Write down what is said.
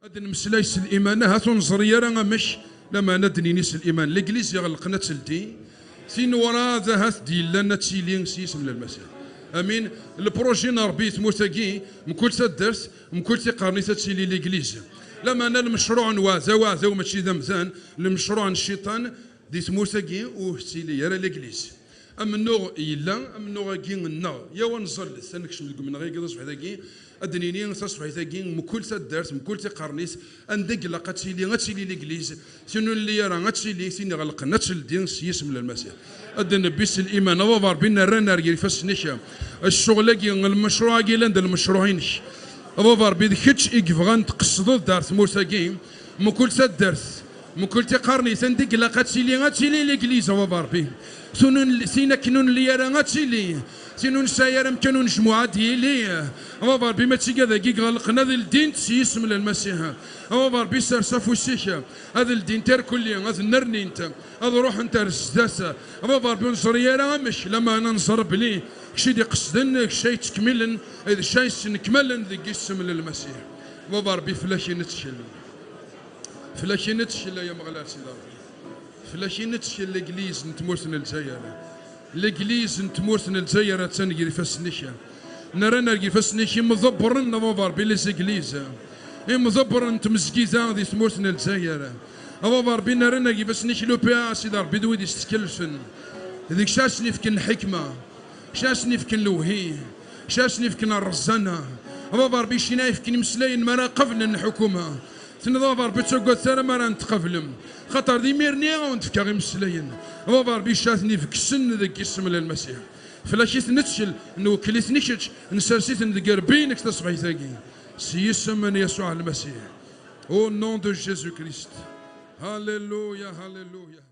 هذا المسلايس الإيمان هاتون زريرة مش لما ندني نيس الإيمان الإنجليز يغلقنا تسلتي سين ورا ذهات ديالنا تسيلين سيسم للمسيح امين البروجي نربيت موساكي مكل الدرس مكل قرني تسيلي الإنجليز لما انا المشروع وازا وماشي ذا مزان المشروع الشيطان ديت موساكي وسيلي يرى الإنجليز ام النوغ يلا ام النوغ كي النار يا ونزل سنكش من غير كذا صبح ذاكي ادنيني تصبح ذاكي مكل الدرس مكل قرنيس عندك لا قتسيلي غتسيلي الإنجليز سينو اللي يرى غتسيلي سين غلق نتسل دين سيسم للمسيح ادن بيس الايمان وفار بينا رانا رجل فسنيشا الشغل كي المشروع كي لاند المشروعينش وفار بيد كيتش يكفغان تقصدو دارت موساكي مكل الدرس مكل قرنيس عندك لا قتسيلي غتسيلي الإنجليز وفار بي سينا كنون اللي يرى غتسيلي سينون سايرم كانوا مجموعة ديالي وفار بما تيكا كي غلقنا هذا الدين تسيسم للمسيح وفار بي سرسافو سيكا هذا الدين تار كلي هذا النرني انت هذا روح انت رزداسا وفار بي نصر يرى مش لما انا نصر بلي كشي دي قصدن كشي تكملن اذا شي نكملن ذيك اسم للمسيح وفار بي فلاشي نتشل يا مغلات سيدي فلاشي نتشل الإنجليز نتموسن الجزائر الإنجليز نتموسن الجزائر تنقري فاسنيشا نرى فاسنيشا مضبرن وفار بي ليس إنجليز مضبرن تمسكيزا دي تموسن الجزائر وفار بي نرى فاسنيشا لو بي سيدي ربي دوي دي ستكلفن هذيك شاسني فكن الحكمة شاسني فكن الوهي شاسني فكن الرزانة وفار بي شي نايف كن مسلاين مرا قبل الحكومة تنظافر بتشوكو ثرا مرا نتقفلم خاطر دي ميرني ونتفكا غير مسلاين وفار بي شاتني في السن ذاك اسم للمسيح فلاشيت نتشل نوكليت نيشتش نسرسيت ندير بينك تصبحي ثاقي سيسم من يسوع المسيح او نون دو جيسو كريست هاليلويا هاليلويا.